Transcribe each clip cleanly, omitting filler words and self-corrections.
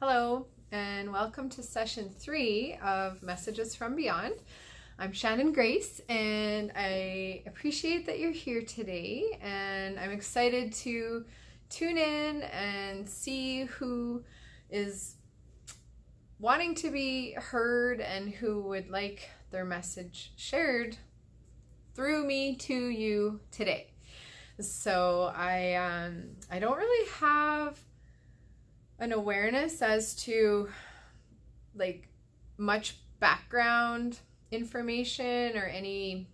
Hello, and welcome to session 3 of Messages from Beyond. I'm Shannon Grace, and I appreciate that you're here today, and I'm excited to tune in and see who is wanting to be heard and who would like their message shared through me to you today. So I don't really have an awareness as to like much background information or any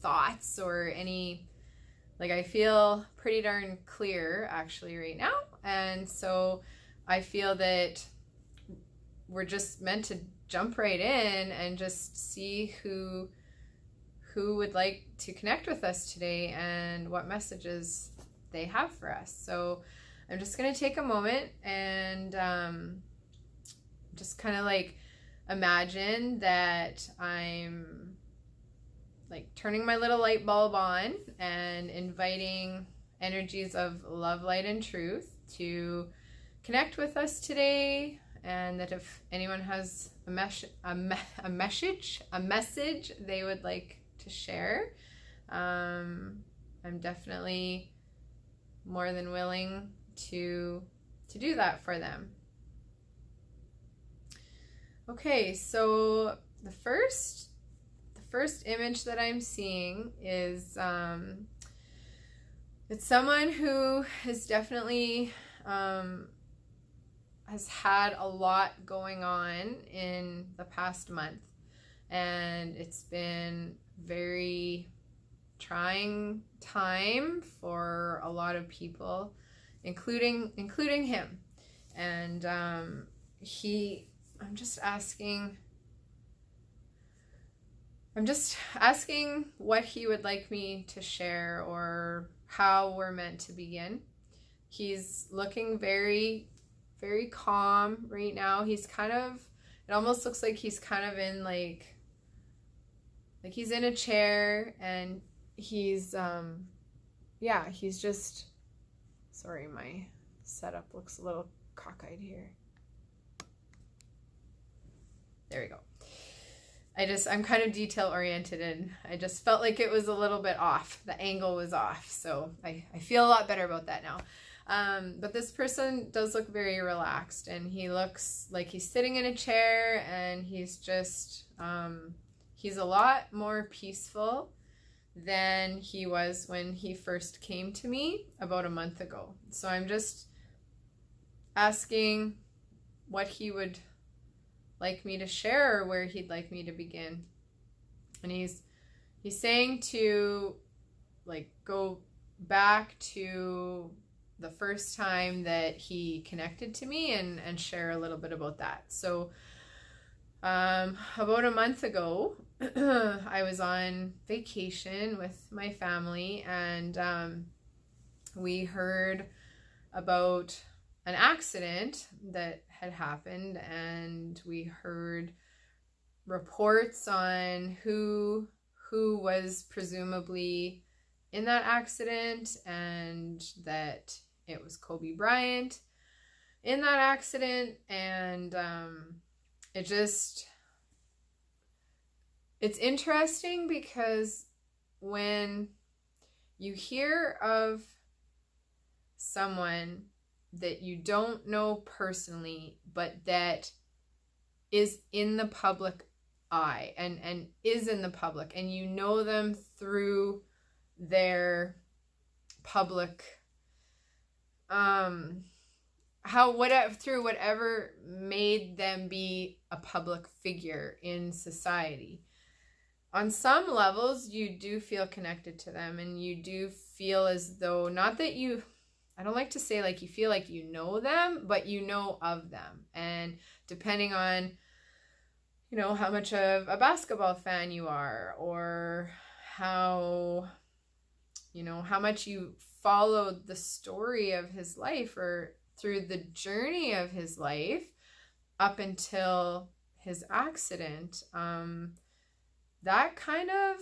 thoughts or any, like, I feel pretty darn clear actually right now, and so I feel that we're just meant to jump right in and just see who would like to connect with us today and what messages they have for us. So I'm just going to take a moment and just kind of like imagine that I'm like turning my little light bulb on and inviting energies of love, light, and truth to connect with us today. And that if anyone has a message they would like to share, I'm definitely more than willing to do that for them. Okay, so the first image that I'm seeing is it's someone who is definitely has had a lot going on in the past month, and it's been very trying time for a lot of people, including him. And I'm just asking what he would like me to share or how we're meant to begin. He's looking very, very calm right now. He's kind of, it almost looks like he's kind of in like he's in a chair, and he's he's just, sorry, my setup looks a little cockeyed here. There we go. I'm kind of detail oriented, and I just felt like it was a little bit off. The angle was off, so I feel a lot better about that now. But this person does look very relaxed, and he looks like he's sitting in a chair, and he's just he's a lot more peaceful than he was when he first came to me about a month ago. So I'm just asking what he would like me to share or where he'd like me to begin. And he's saying to like go back to the first time that he connected to me and share a little bit about that. So about a month ago, I was on vacation with my family, and we heard about an accident that had happened, and we heard reports on who was presumably in that accident, and that it was Kobe Bryant in that accident. And it's interesting because when you hear of someone that you don't know personally, but that is in the public eye and is in the public, and you know them through their public through whatever made them be a public figure in society. On some levels, you do feel connected to them, and you do feel as though, not that you, I don't like to say like you feel like you know them, but you know of them. And depending on, you know, how much of a basketball fan you are, or how much you followed the story of his life, or through the journey of his life up until his accident, that kind of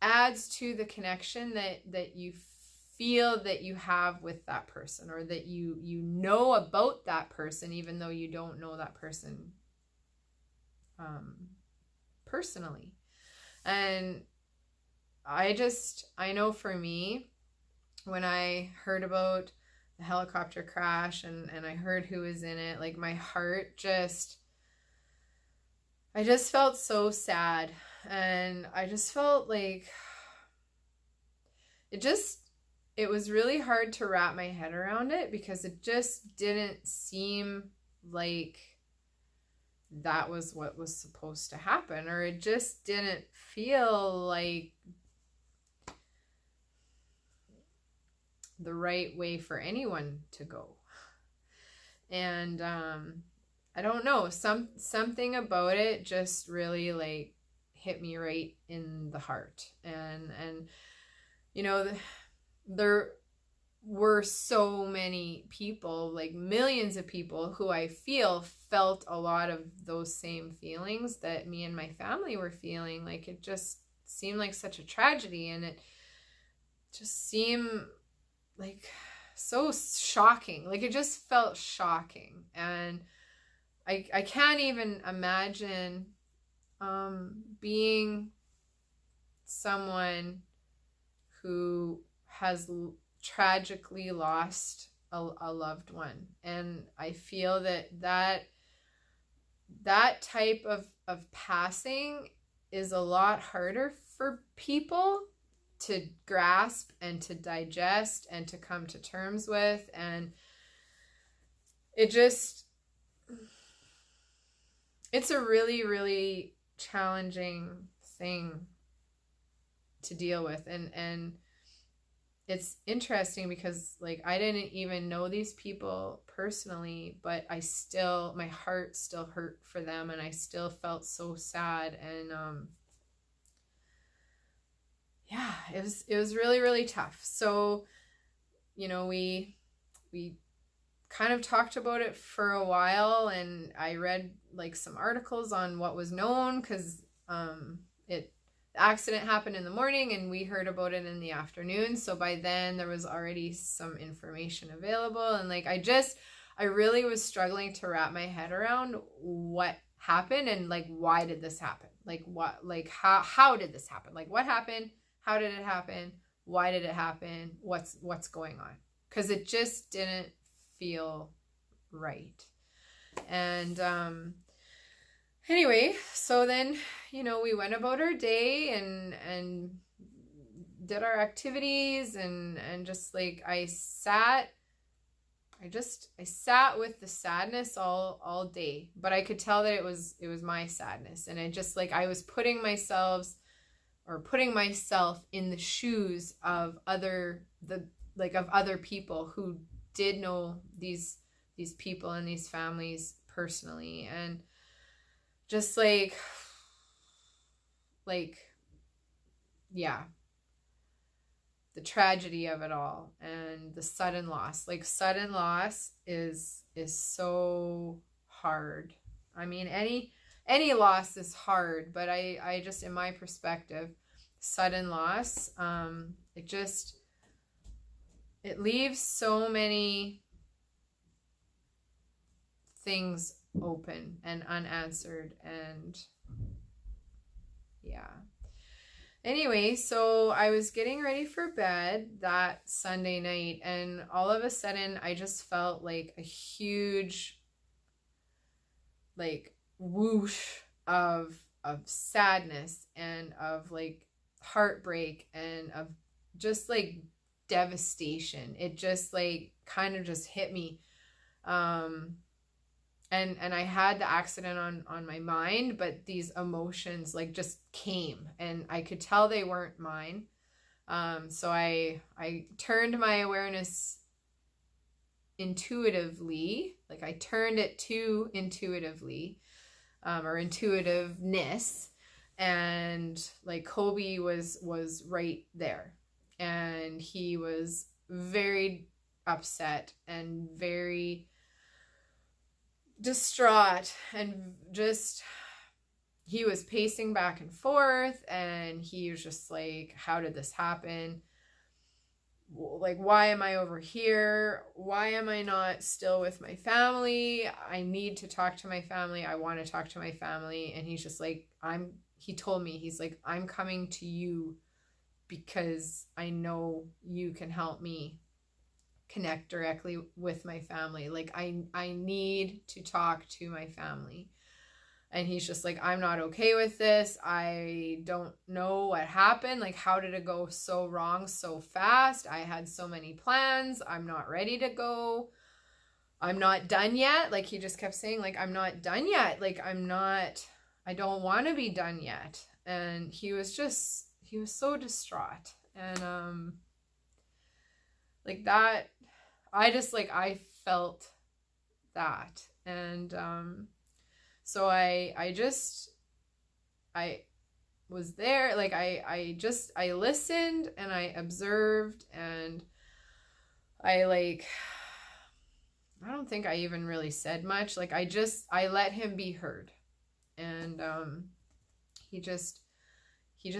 adds to the connection that you feel that you have with that person, or that you know about that person, even though you don't know that person personally. And I know for me, when I heard about the helicopter crash and I heard who was in it, like my heart I just felt so sad. And I just felt like it was really hard to wrap my head around it, because it just didn't seem like that was what was supposed to happen, or it just didn't feel like the right way for anyone to go. And I don't know, something about it just really like hit me right in the heart. And you know, there were so many people, like millions of people, who I feel felt a lot of those same feelings that me and my family were feeling. Like, it just seemed like such a tragedy, and it just seemed like so shocking. Like, it just felt shocking. And I can't even imagine being someone who has tragically lost a loved one. And I feel that type of passing is a lot harder for people to grasp and to digest and to come to terms with. And it's a really, really challenging thing to deal with. And it's interesting because, like, I didn't even know these people personally, but my heart still hurt for them, and I still felt so sad. And yeah, it was really, really tough. So, you know, we kind of talked about it for a while, and I read like some articles on what was known, because the accident happened in the morning and we heard about it in the afternoon. So by then there was already some information available, and like I really was struggling to wrap my head around what happened, and like, why did this happen? Like, what, like, how did this happen? Like, what happened? How did it happen? Why did it happen? What's going on? Because it just didn't feel right. And anyway, so then, you know, we went about our day and did our activities, and just like I sat with the sadness all day. But I could tell that it was my sadness, and it just, like, I was putting myself in the shoes of other people who did know these people and these families personally. And just like yeah, the tragedy of it all, and the sudden loss. Like, sudden loss is so hard. I mean, any loss is hard, but I just, in my perspective, sudden loss, it leaves so many things open and unanswered. And yeah. Anyway, so I was getting ready for bed that Sunday night, and all of a sudden I just felt like a huge, like, whoosh of sadness, and of like heartbreak, and of just like devastation. It just like kind of just hit me. And I had the accident on my mind, but these emotions like just came, and I could tell they weren't mine. So I turned my awareness intuitively, like I turned it to intuitively, or intuitiveness, and like Kobe was right there, and he was very upset and very distraught, and just, he was pacing back and forth, and he was just like, how did this happen? like, why am I over here? Why am I not still with my family? I need to talk to my family. I want to talk to my family. And he's just like, he told me, he's like, I'm coming to you because I know you can help me connect directly with my family. Like, I need to talk to my family. And he's just like, I'm not okay with this. I don't know what happened. Like, how did it go so wrong so fast? I had so many plans. I'm not ready to go. I'm not done yet. Like, he just kept saying, like, I'm not done yet. Like, I don't want to be done yet. And he was so distraught. And, like that, I felt that. And, so I was there, like, I listened and I observed, and I don't think I even really said much. Like, I let him be heard. And he just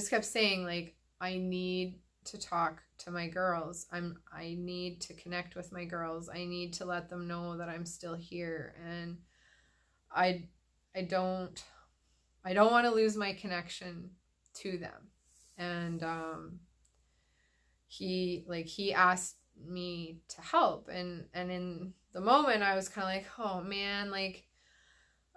kept saying, like, I need to talk to my girls. I need to connect with my girls. I need to let them know that I'm still here. And I don't want to lose my connection to them. And he asked me to help, and in the moment I was kind of like, oh man, like,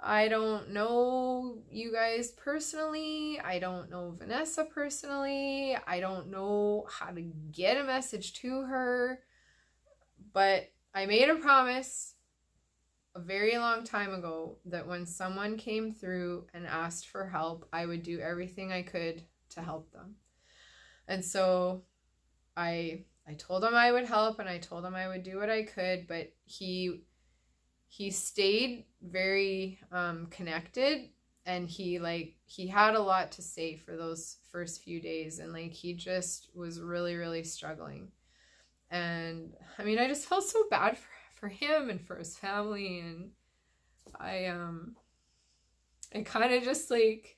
I don't know you guys personally. I don't know Vanessa personally. I don't know how to get a message to her. But I made a promise a very long time ago that when someone came through and asked for help, I would do everything I could to help them. And so I told him I would help, and I told him I would do what I could, but he stayed very connected, and he had a lot to say for those first few days, and like, he just was really, really struggling. And I mean, I just felt so bad for him and for his family. And I kind of just, like,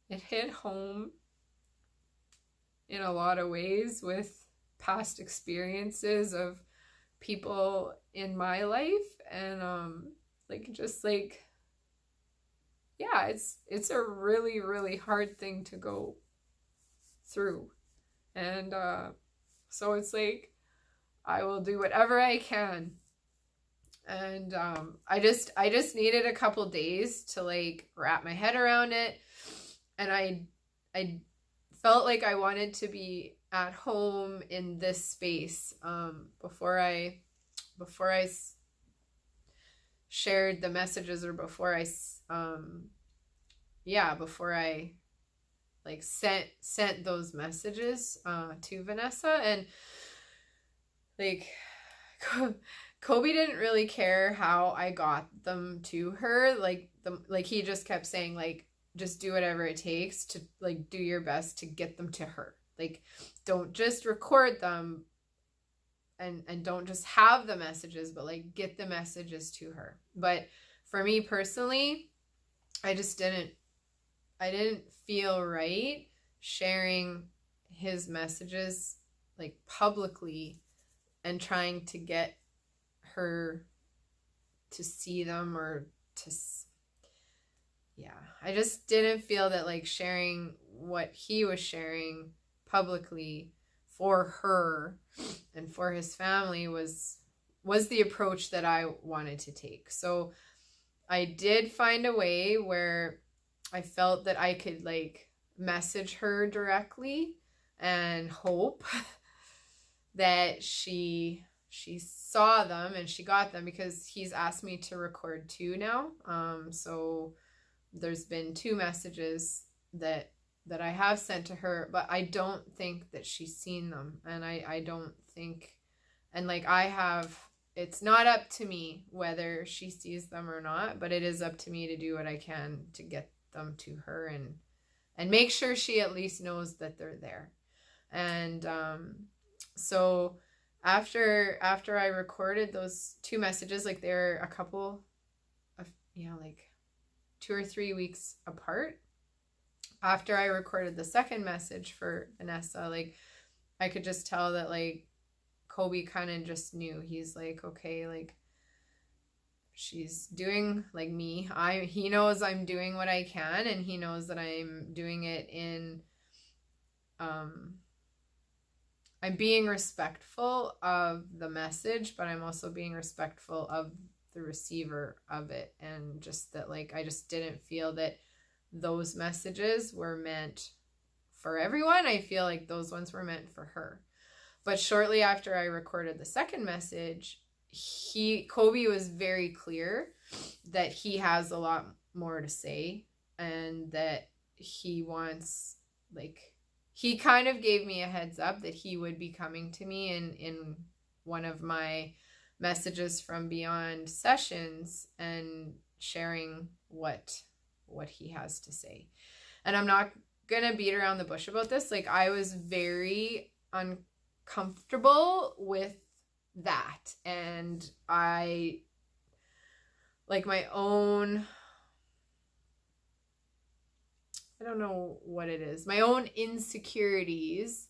it hit home in a lot of ways with past experiences of people in my life. And yeah, it's a really, really hard thing to go through. And so it's like, I will do whatever I can. And I just needed a couple days to, like, wrap my head around it. And I felt like I wanted to be at home in this space before I shared the messages, or before I like sent those messages to Vanessa. And like, Kobe didn't really care how I got them to her. Like, he just kept saying, like, just do whatever it takes to, like, do your best to get them to her. Like, don't just record them and don't just have the messages, but, like, get the messages to her. But for me personally, I didn't feel right sharing his messages, like, publicly, and trying to get her to see them, or to, yeah, I just didn't feel that, like, sharing what he was sharing publicly for her and for his family was the approach that I wanted to take. So I did find a way where I felt that I could, like, message her directly and hope that she saw them and she got them, because he's asked me to record 2 now. So there's been 2 messages that I have sent to her, but I don't think that she's seen them. And I don't think, and like, it's not up to me whether she sees them or not, but it is up to me to do what I can to get them to her and make sure she at least knows that they're there. And so after I recorded those 2 messages, like, they're a couple of, like 2 or 3 weeks apart. After I recorded the second message for Vanessa, like, I could just tell that like Kobe kind of just knew. He's like, okay, like she's doing like me. He knows I'm doing what I can, and he knows that I'm doing it in I'm being respectful of the message, but I'm also being respectful of the receiver of it. And just that, like, I just didn't feel that those messages were meant for everyone. I feel like those ones were meant for her. But shortly after I recorded the second message, Kobe was very clear that he has a lot more to say, and that he wants, like, he kind of gave me a heads up that he would be coming to me in one of my messages from Beyond sessions and sharing what he has to say. And I'm not gonna beat around the bush about this. Like, I was very uncomfortable with that, and I like my own, I don't know what it is, my own insecurities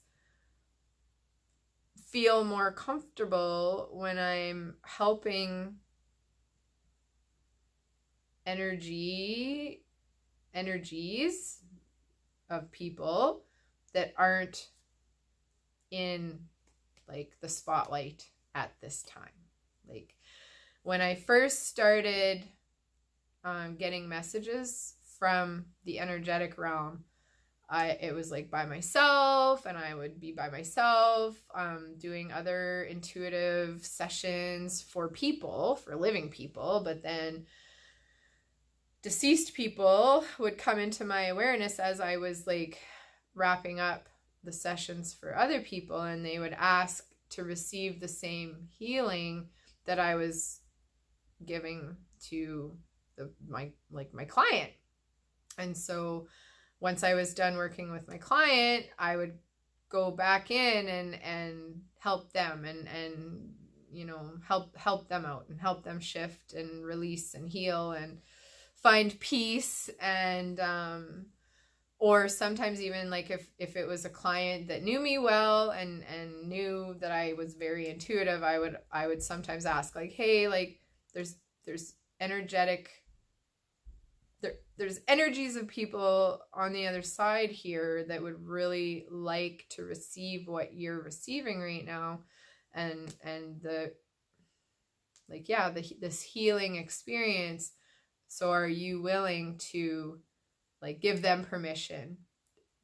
feel more comfortable when I'm helping energies of people that aren't in like the spotlight at this time. Like when I first started getting messages from the energetic realm, it was like by myself, and I would be by myself doing other intuitive sessions for people, for living people. But then deceased people would come into my awareness as I was like wrapping up the sessions for other people, and they would ask to receive the same healing that I was giving to my client. And so once I was done working with my client, I would go back in and help them and you know, help them out and help them shift and release and heal and find peace. And or sometimes even like if it was a client that knew me well and knew that I was very intuitive, I would sometimes ask like, hey, like there's energetic, there's energies of people on the other side here that would really like to receive what you're receiving right now, and the like, yeah, this healing experience. So are you willing to like give them permission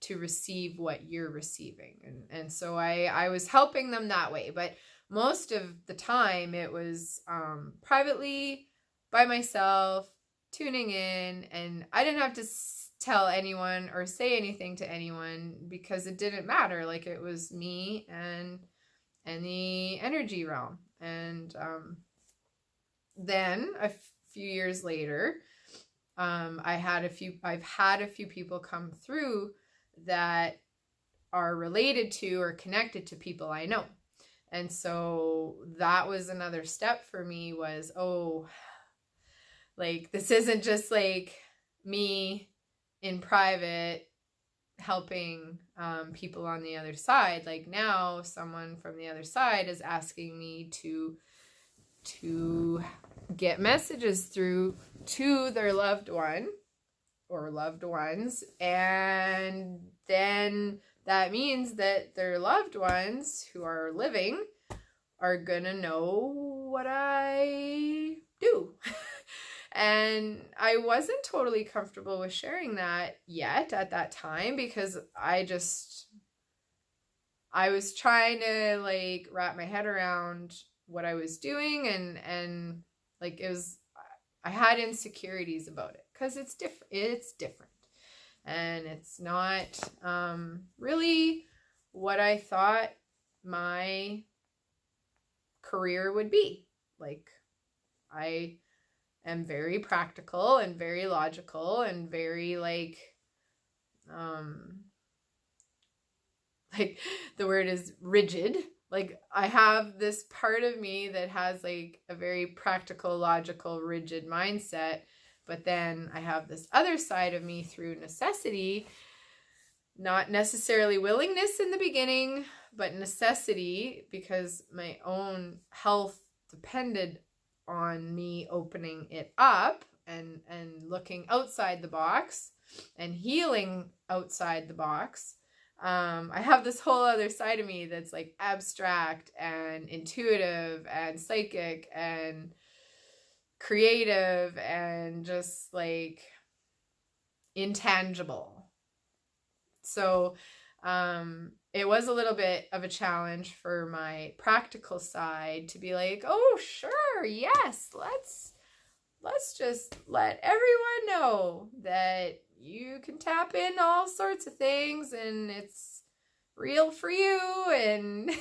to receive what you're receiving? And so I was helping them that way, but most of the time it was privately by myself, tuning in, and I didn't have to tell anyone or say anything to anyone because it didn't matter. Like it was me and the energy realm. And then a few years later, I've had a few people come through that are related to or connected to people I know. And so that was another step for me, was, oh, like this isn't just like me in private helping people on the other side. Like now someone from the other side is asking me to get messages through to their loved one or loved ones, and then that means that their loved ones who are living are gonna know what I do. And I wasn't totally comfortable with sharing that yet at that time, because I was trying to like wrap my head around what I was doing, and like I had insecurities about it because it's different and it's not really what I thought my career would be. Like I am very practical and very logical and very like the word is rigid. Like I have this part of me that has like a very practical, logical, rigid mindset, but then I have this other side of me through necessity not necessarily willingness in the beginning, but necessity, because my own health depended on me opening it up and looking outside the box and healing outside the box. I have this whole other side of me that's like abstract and intuitive and psychic and creative and just like intangible. So it was a little bit of a challenge for my practical side to be like, oh, sure, yes, let's just let everyone know that you can tap in all sorts of things and it's real for you and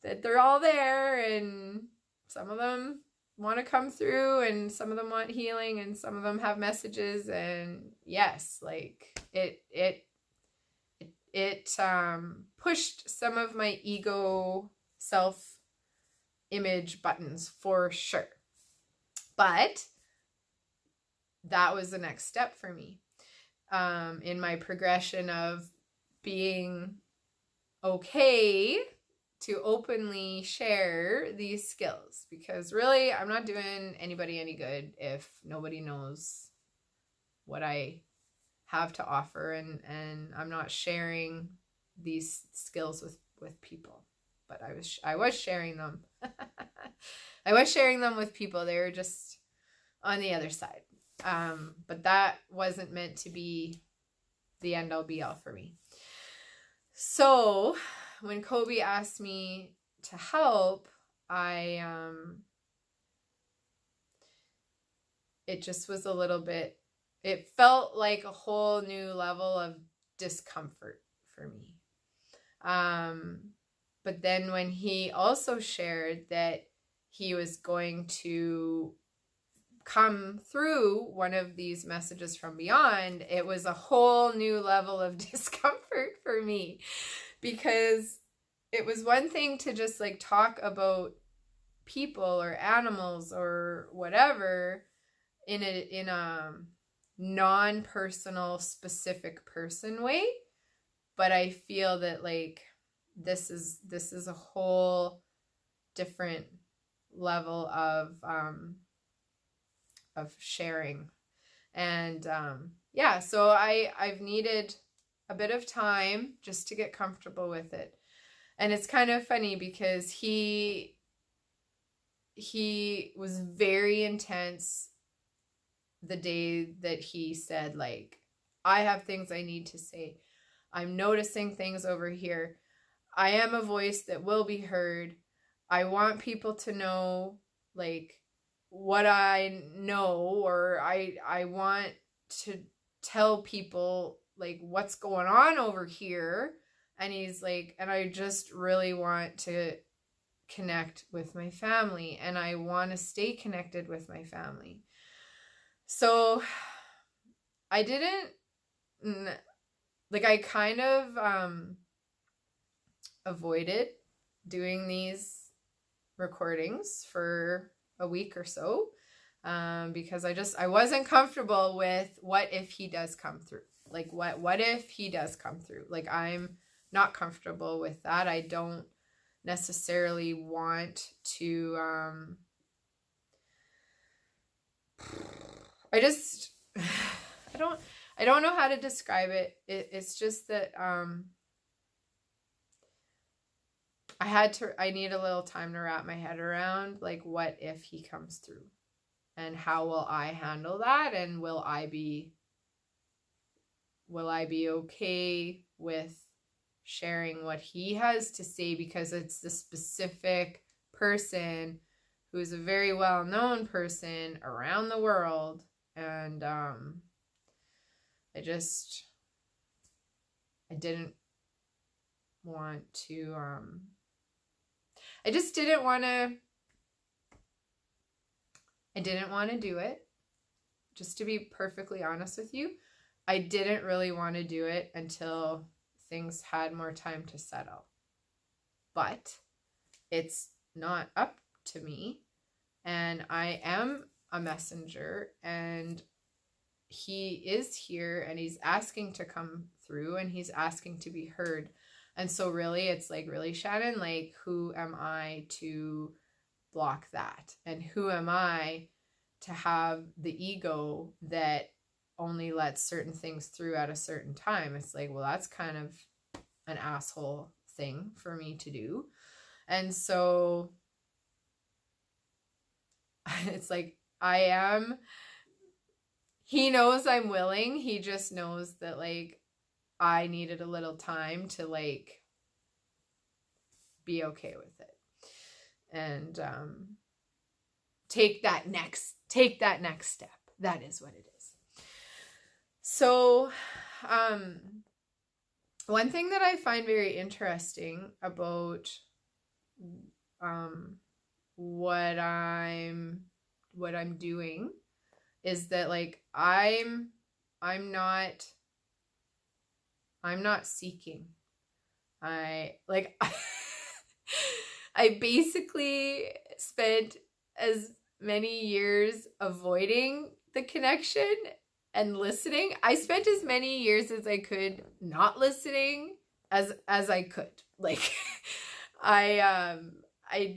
that they're all there, and some of them want to come through and some of them want healing and some of them have messages. And yes, like it pushed some of my ego self-image buttons for sure. But that was the next step for me in my progression of being okay to openly share these skills, because really I'm not doing anybody any good if nobody knows what I have to offer, and I'm not sharing these skills with people. But I was sharing them. I was sharing them with people. They were just on the other side. But that wasn't meant to be the end all be all for me. So when Kobe asked me to help, it just was a little bit, it felt like a whole new level of discomfort for me. But then when he also shared that he was going to come through one of these messages from beyond, it was a whole new level of discomfort for me, because it was one thing to just like talk about people or animals or whatever in a non-personal specific person way, but I feel that like this is a whole different level of sharing. And yeah, so I've needed a bit of time just to get comfortable with it. And it's kind of funny because he was very intense the day that he said, like, I have things I need to say. I'm noticing things over here. I am a voice that will be heard. I want people to know, like, what I know, or I want to tell people, like, what's going on over here. And he's like, and I just really want to connect with my family, and I want to stay connected with my family. So I didn't, like, I kind of avoided doing these recordings for a week or so, because I wasn't comfortable with what if he does come through. Like, what if he does come through? Like, I'm not comfortable with that. I don't necessarily want to, I don't know how to describe it. It's just that, I need a little time to wrap my head around, like, what if he comes through, and how will I handle that? And will I be okay with sharing what he has to say, because it's the specific person who is a very well-known person around the world. And I didn't want to, I didn't want to do it. Just to be perfectly honest with you, I didn't really want to do it until things had more time to settle. But it's not up to me, and I am a messenger, and he is here and he's asking to come through and he's asking to be heard. And so really, it's like, really, Shannon, like, who am I to block that? And who am I to have the ego that only lets certain things through at a certain time? It's like, well, that's kind of an asshole thing for me to do. And so it's like, he knows I'm willing. He just knows that, like, I needed a little time to, like, be okay with it and take that next step. That is what it is. So one thing that I find very interesting about what I'm doing is that, like, I'm not seeking. I basically spent as many years avoiding the connection and listening. I spent as many years as I could not listening as I could. Like, I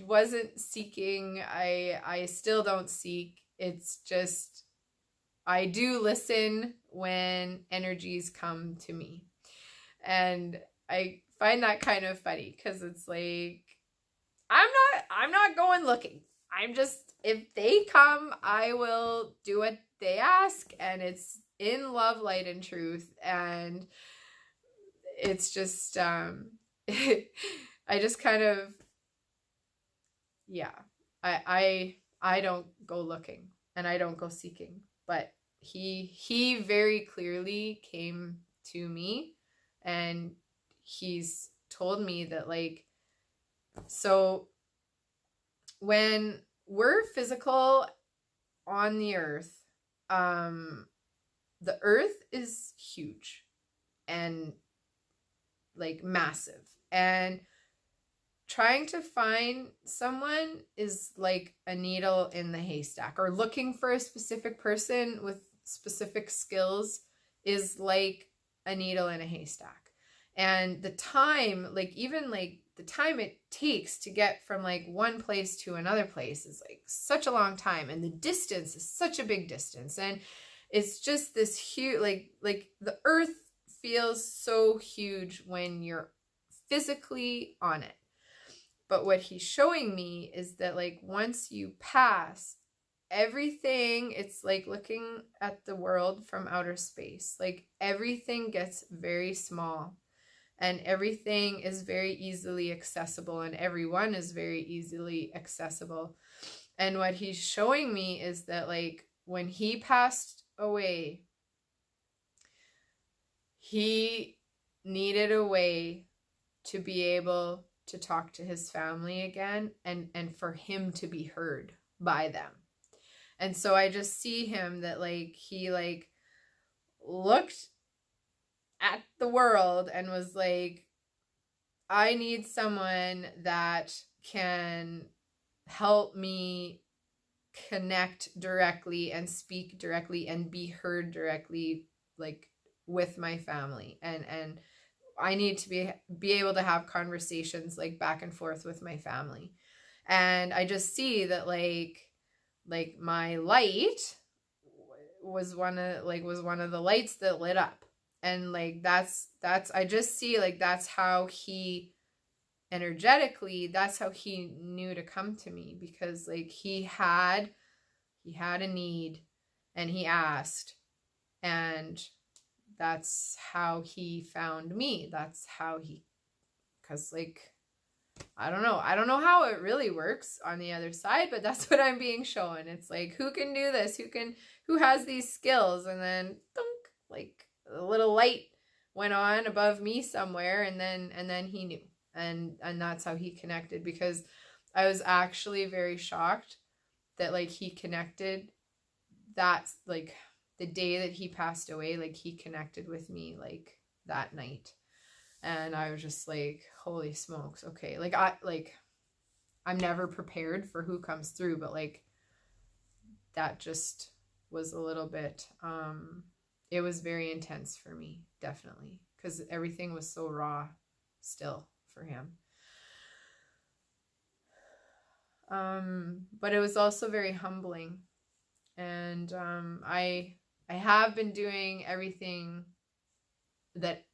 wasn't seeking. I still don't seek. It's just, I do listen when energies come to me. And I find that kind of funny because it's like, I'm not going looking. I'm just, if they come, I will do what they ask, and it's in love, light, and truth. And it's just, I just kind of, yeah, I don't go looking and I don't go seeking, but he very clearly came to me, and he's told me that, like, so when we're physical on the earth, the earth is huge and, like, massive, and trying to find someone is like a needle in the haystack, or looking for a specific person with specific skills is like a needle in a haystack. And the time, like, even like the time it takes to get from like one place to another place is like such a long time, and the distance is such a big distance, and it's just this huge, like the earth feels so huge when you're physically on it. But what he's showing me is that, like, once you pass everything, it's like looking at the world from outer space. Like, everything gets very small, and everything is very easily accessible, and everyone is very easily accessible. And what he's showing me is that, like, when he passed away, he needed a way to be able to talk to his family again, and for him to be heard by them. And so I just see him that, like, he, like, looked at the world and was like, I need someone that can help me connect directly and speak directly and be heard directly, like, with my family, and I need to be able to have conversations, like, back and forth with my family. And I just see that, like my light was one of the lights that lit up. And, like, that's I just see, like, that's how he energetically, that's how he knew to come to me, because, like, he had a need and he asked, and that's how he found me. That's how he, because, like, I don't know how it really works on the other side, but that's what I'm being shown. It's like, who can do this? Who has these skills? And then, thunk, like, a little light went on above me somewhere, and then he knew. And that's how he connected, because I was actually very shocked that, like, he connected. That's, like, the day that he passed away, like, he connected with me, like, that night. And I was just like, holy smokes. Okay. I'm never prepared for who comes through, but, like, that just was a little bit, it was very intense for me, definitely, because everything was so raw still for him. But it was also very humbling. And I have been doing everything that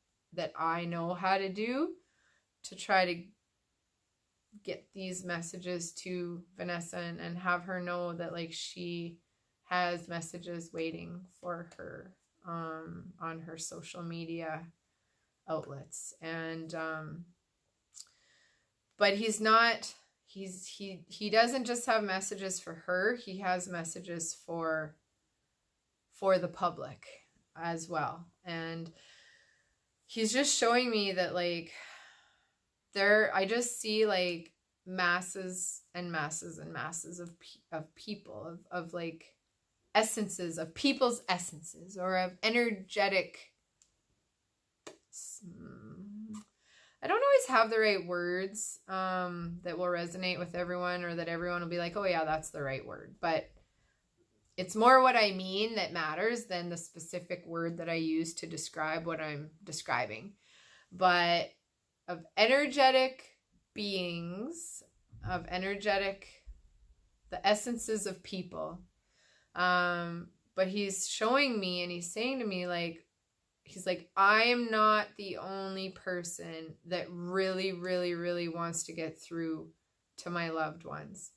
I know how to do to try to get these messages to Vanessa and have her know that like she has messages waiting for her on her social media outlets. And but he's not, he doesn't just have messages for her, he has messages for the public as well. And he's just showing me that like I just see like masses and masses and masses of people, of like essences, of people's essences, or of energetic, I don't always have the right words that will resonate with everyone, or that everyone will be like, oh yeah, that's the right word. But it's more what I mean that matters than the specific word that I use to describe what I'm describing. But of energetic beings, of energetic, the essences of people. But he's showing me, and he's saying to me, like, he's like, I am not the only person that really, really, really wants to get through to my loved ones.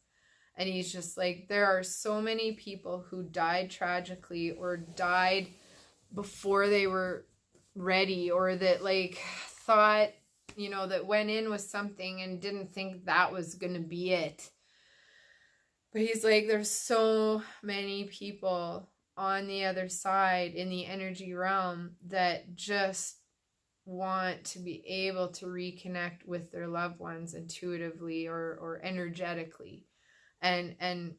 And he's just like, there are so many people who died tragically, or died before they were ready, or that like thought, you know, that went in with something and didn't think that was going to be it. But he's like, there's so many people on the other side in the energy realm that just want to be able to reconnect with their loved ones intuitively or energetically, and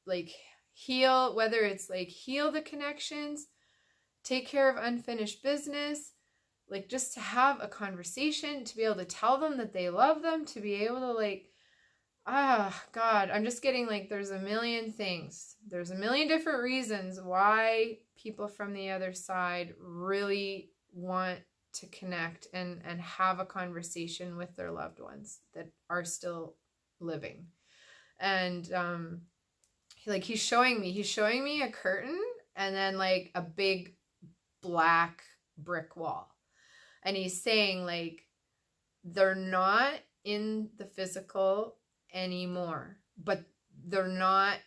like heal, whether it's like heal the connections, take care of unfinished business, like just to have a conversation, to be able to tell them that they love them, to be able to like, God, I'm just getting like, there's a million things. There's a million different reasons why people from the other side really want to connect and have a conversation with their loved ones that are still living. And he's showing me a curtain, and then like a big black brick wall. And he's saying like, they're not in the physical anymore, but they're not,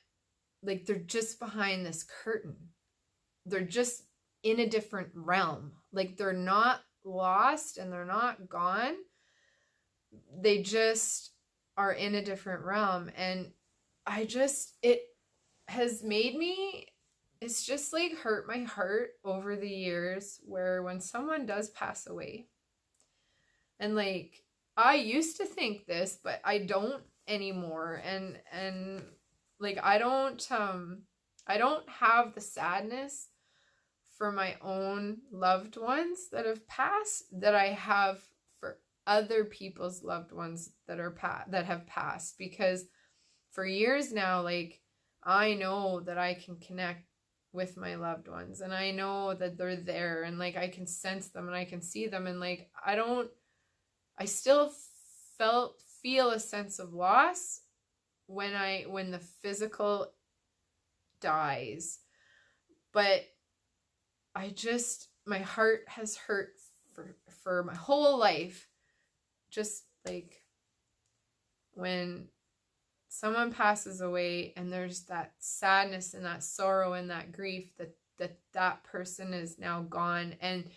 like, they're just behind this curtain. They're just in a different realm. Like, they're not lost and they're not gone. They just are in a different realm. And it has made me, it's just like hurt my heart over the years, where when someone does pass away, and like, I used to think this, but I don't anymore. And like, I don't have the sadness for my own loved ones that have passed that I have for other people's loved ones that have passed, because for years now, like, I know that I can connect with my loved ones, and I know that they're there, and like, I can sense them and I can see them, and like, I still feel a sense of loss when the physical dies. But my heart has hurt for my whole life, just like when someone passes away and there's that sadness and that sorrow and that grief that person is now gone, and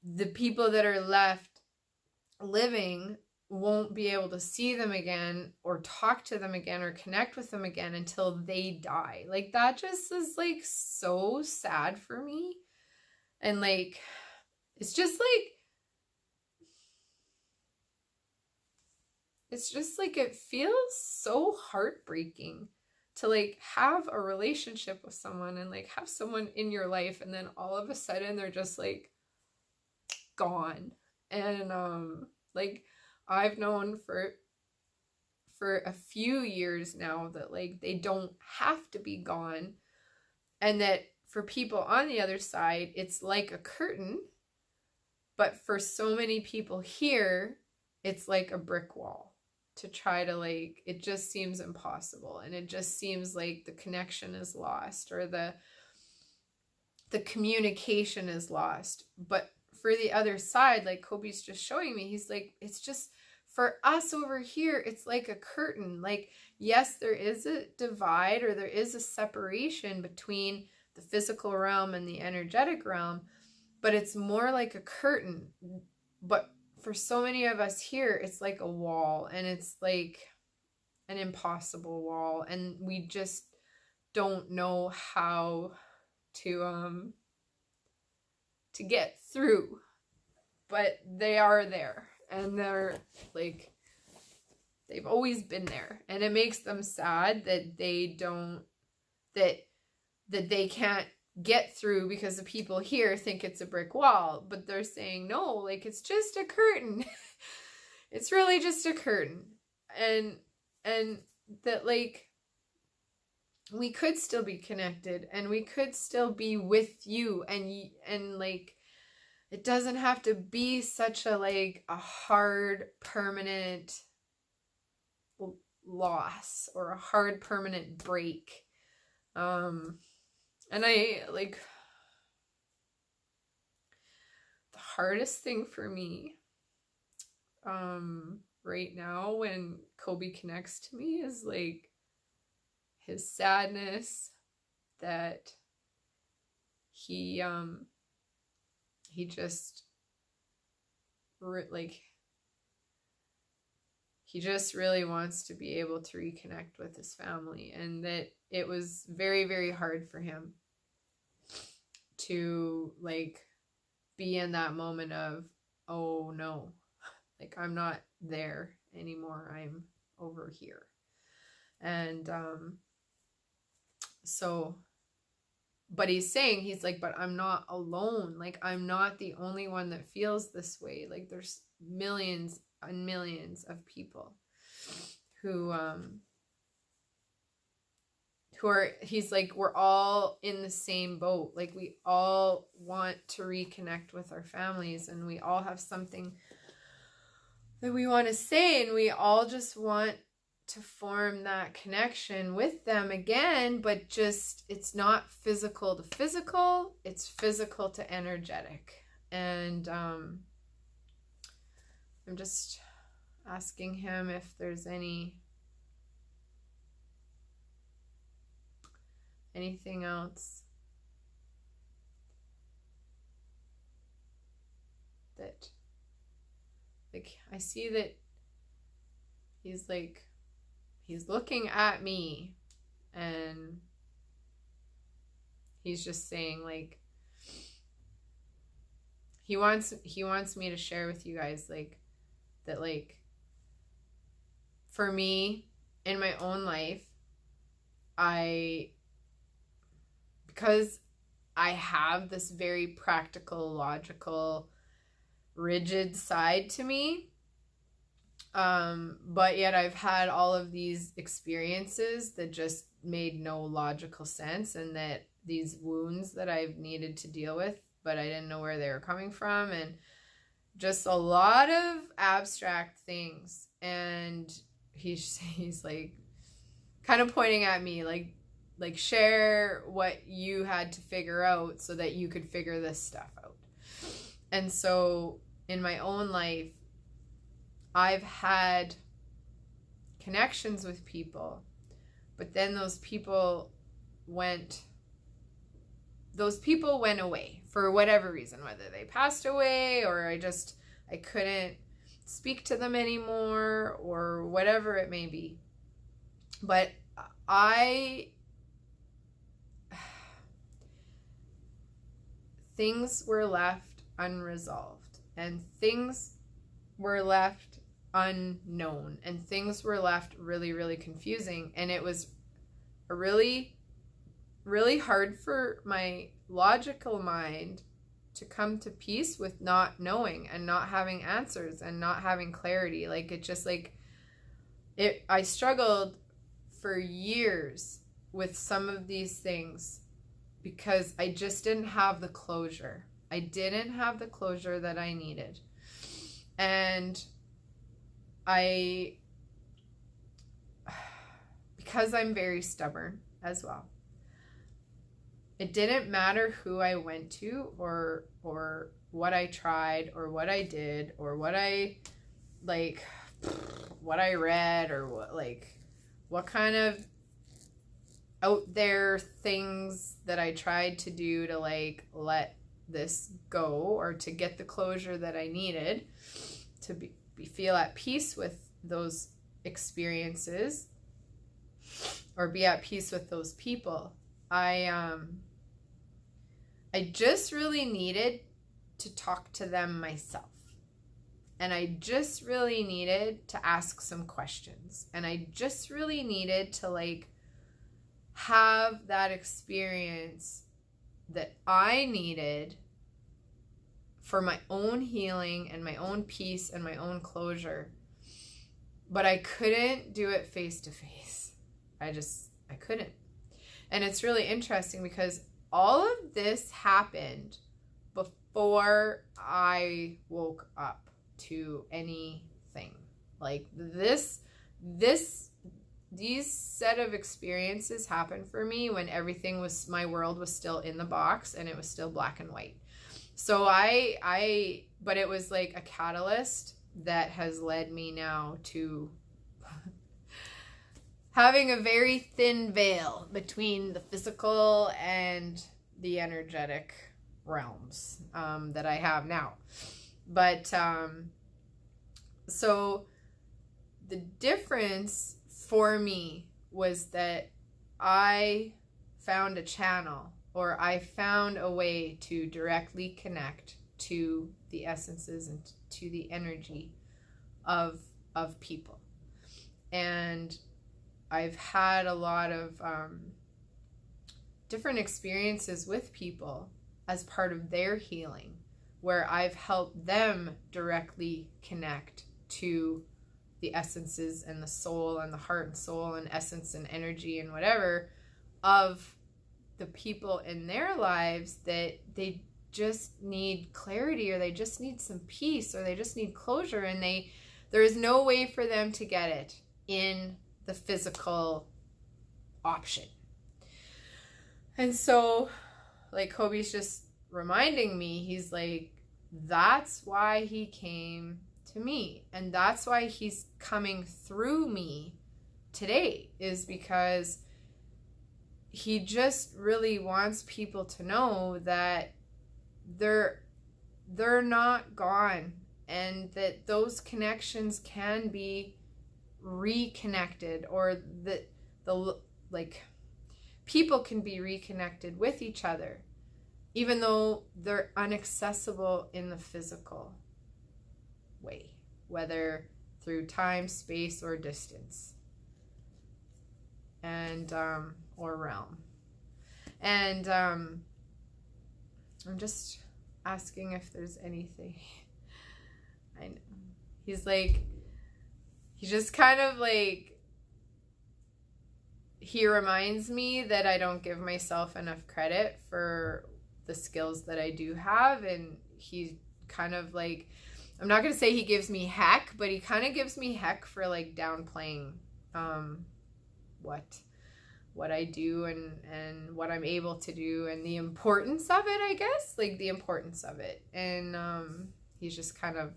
the people that are left living won't be able to see them again or talk to them again or connect with them again until they die. Like, that just is like so sad for me. And like, it's just like it feels so heartbreaking to like have a relationship with someone and like have someone in your life, and then all of a sudden they're just like gone. And like, I've known for a few years now that like, they don't have to be gone. And that for people on the other side, it's like a curtain, but for so many people here, it's like a brick wall to try to, like, it just seems impossible, and it just seems like the connection is lost, or the communication is lost. But for the other side, like Kobe's just showing me, he's like, it's just, for us over here, it's like a curtain. Like, yes, there is a divide, or there is a separation between the physical realm and the energetic realm, but it's more like a curtain. But for so many of us here, it's like a wall, and it's like an impossible wall, and we just don't know how to get through. But they are there, and they're like, they've always been there, and it makes them sad that they don't, that they can't get through, because the people here think it's a brick wall, but they're saying, no, like, it's just a curtain. It's really just a curtain. And that, like, we could still be connected, and we could still be with you, and like, it doesn't have to be such a, like, a hard permanent loss, or a hard permanent break. And I, like, the hardest thing for me right now when Kobe connects to me is, like, his sadness that he just, like, he just really wants to be able to reconnect with his family, and that it was very, very hard for him to, like, be in that moment of, oh no, like, I'm not there anymore, I'm over here. And so, but he's saying, he's like, but I'm not alone, like, I'm not the only one that feels this way, like, there's millions and millions of people who are, he's like, we're all in the same boat, like, we all want to reconnect with our families, and we all have something that we want to say, and we all just want to form that connection with them again, but just, it's not physical to physical, it's physical to energetic. And I'm just asking him if there's anything else that, like, I see that he's like, he's looking at me, and he's just saying, like, he wants me to share with you guys, like, that, like, for me in my own life, because I have this very practical, logical, rigid side to me, but yet I've had all of these experiences that just made no logical sense, and that these wounds that I've needed to deal with, but I didn't know where they were coming from, and just a lot of abstract things. And he's like, kind of pointing at me, like, share what you had to figure out so that you could figure this stuff out. And so in my own life, I've had connections with people, but then those people went away for whatever reason, whether they passed away, or I couldn't speak to them anymore, or whatever it may be. But things were left unresolved, and things were left unknown, and things were left really, really confusing. And it was a really, really hard for my logical mind to come to peace with not knowing, and not having answers, and not having clarity. Like, it just, like, I struggled for years with some of these things, because I just didn't have the closure. I didn't have the closure that I needed. And because I'm very stubborn as well, it didn't matter who I went to or what I tried or what I did or what I read or what kind of out there things that I tried to do to let this go or to get the closure that I needed to feel at peace with those experiences or be at peace with those people. I just really needed to talk to them myself. And I just really needed to ask some questions. And I just really needed to have that experience that I needed for my own healing and my own peace and my own closure. But I couldn't do it face to face. I couldn't. And it's really interesting because all of this happened before I woke up to anything. These set of experiences happened for me when my world was still in the box and it was still black and white. So but it was like a catalyst that has led me now to having a very thin veil between the physical and the energetic realms that I have now. But so the difference for me was that I found a channel, or I found a way to directly connect to the essences and to the energy of people. And I've had a lot of different experiences with people as part of their healing, where I've helped them directly connect to the essences and the soul and the heart and soul and essence and energy and whatever of the people in their lives that they just need clarity, or they just need some peace, or they just need closure, and there is no way for them to get it in the physical option. And so Kobe's just reminding me, he's like, that's why he came to me, and that's why he's coming through me today, is because he just really wants people to know that they're not gone, and that those connections can be reconnected, or that people can be reconnected with each other, even though they're inaccessible in the physical way, whether through time, space, or distance, and or realm. And I'm just asking if there's anything. I know he's just kind of he reminds me that I don't give myself enough credit for the skills that I do have, and he kind of I'm not going to say he gives me heck, but he kind of gives me heck for downplaying what I do and what I'm able to do, and the importance of it, I guess, the importance of it. And he's just kind of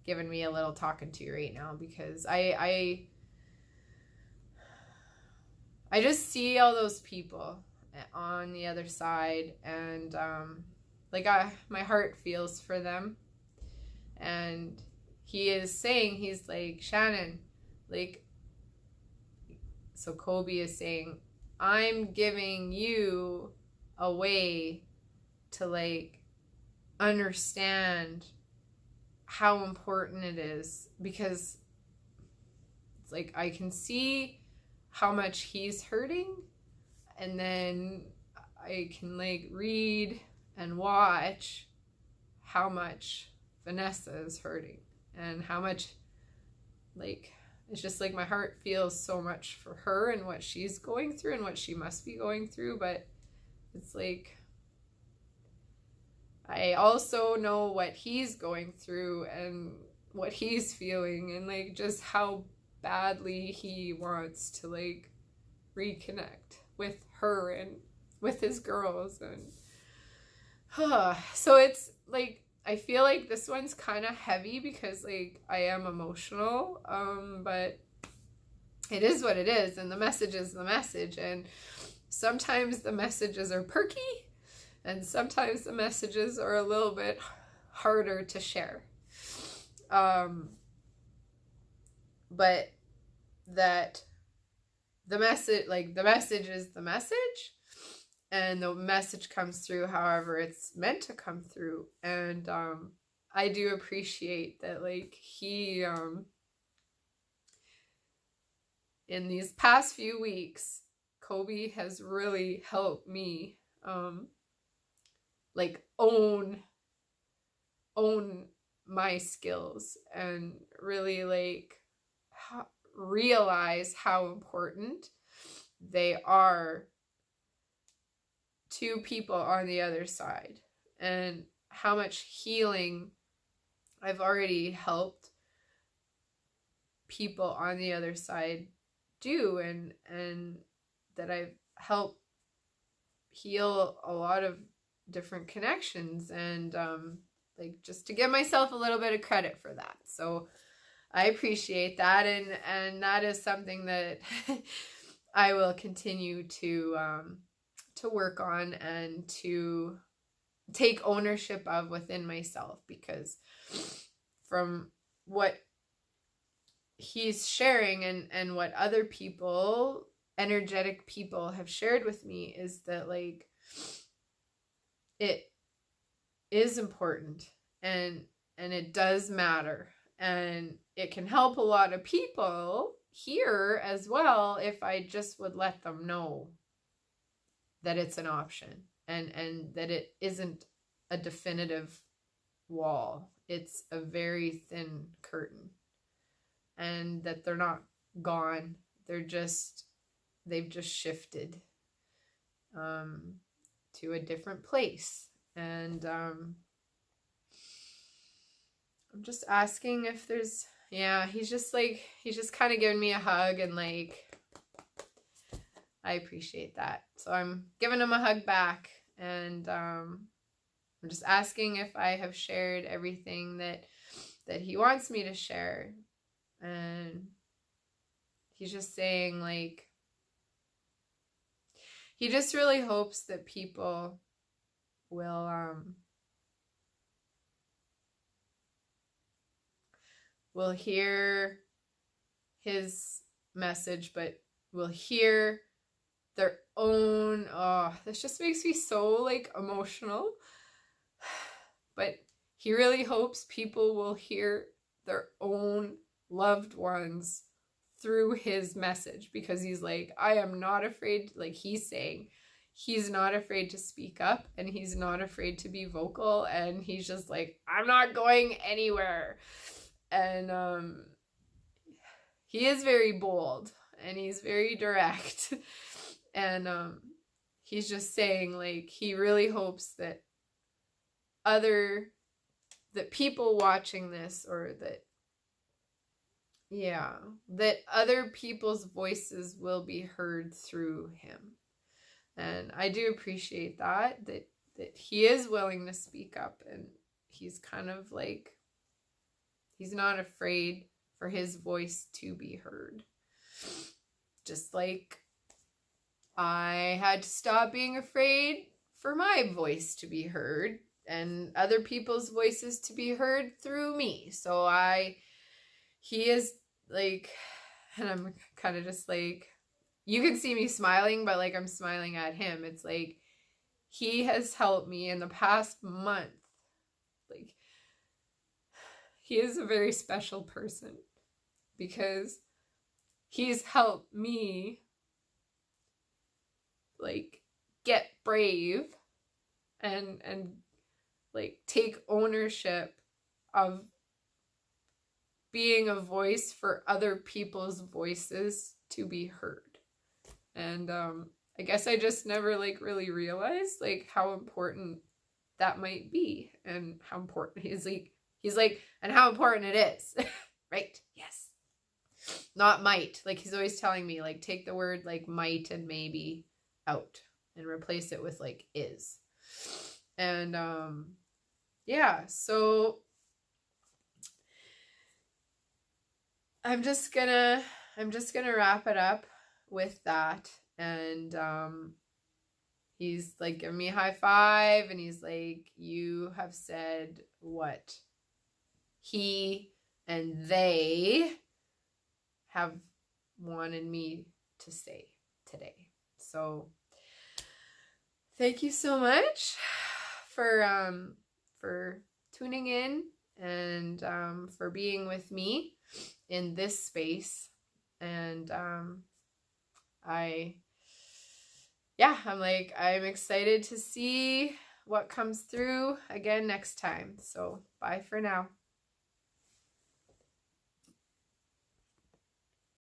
giving me a little talking to right now, because I just see all those people on the other side, and my heart feels for them. And he is saying, he's like, Shannon, so Kobe is saying, I'm giving you a way to understand how important it is, because it's I can see how much he's hurting, and then I can read and watch how much Vanessa is hurting, and how much it's just like my heart feels so much for her and what she's going through and what she must be going through. But it's like, I also know what he's going through and what he's feeling, and like just how badly he wants to like reconnect with her and with his girls. And so it's like, I feel like this one's kind of heavy because like I am emotional, but it is what it is, and the message is the message. And sometimes the messages are perky, and sometimes the messages are a little bit harder to share. But that the message, like the message is the message, and the message comes through however it's meant to come through. And I do appreciate that, like, he in these past few weeks, Kobe has really helped me like own my skills and really like realize how important they are to people on the other side, and how much healing I've already helped people on the other side do, and that I've helped heal a lot of different connections, and like just to give myself a little bit of credit for that. So I appreciate that, and that is something that I will continue to work on and to take ownership of within myself, because from what he's sharing and what other people, energetic people, have shared with me is that like it is important, and it does matter, and it can help a lot of people here as well if I just would let them know that it's an option, and that it isn't a definitive wall. It's a very thin curtain, and that they're not gone. They've just shifted to a different place. And I'm just asking if there's, he's just kind of giving me a hug, and like, I appreciate that. So I'm giving him a hug back, and I'm just asking if I have shared everything that he wants me to share. And he's just saying, like, he just really hopes that people will hear his message, but will hear their own, this just makes me so like emotional. But he really hopes people will hear their own loved ones through his message, because he's like, I am not afraid, like he's saying, he's not afraid to speak up, and he's not afraid to be vocal, and he's just like, I'm not going anywhere. And he is very bold, and he's very direct. And he's just saying, like, he really hopes that people watching this, or that other people's voices will be heard through him. And I do appreciate that he is willing to speak up, and he's kind of like, he's not afraid for his voice to be heard. Just like I had to stop being afraid for my voice to be heard and other people's voices to be heard through me. So he is like, and I'm kind of just like, you can see me smiling, but like I'm smiling at him. It's like, he has helped me in the past month. Like, he is a very special person, because he's helped me like get brave and like take ownership of being a voice for other people's voices to be heard. And I guess I just never like really realized like how important that might be, and how important he's like, and how important it is. Right? Yes. Not might. Like he's always telling me like take the word like might and maybe out and replace it with like is. And yeah, so I'm just gonna wrap it up with that. And he's like giving me a high five, and he's like, you have said what he and they have wanted me to say today. So thank you so much for tuning in, and for being with me in this space. And I'm excited to see what comes through again next time. So bye for now.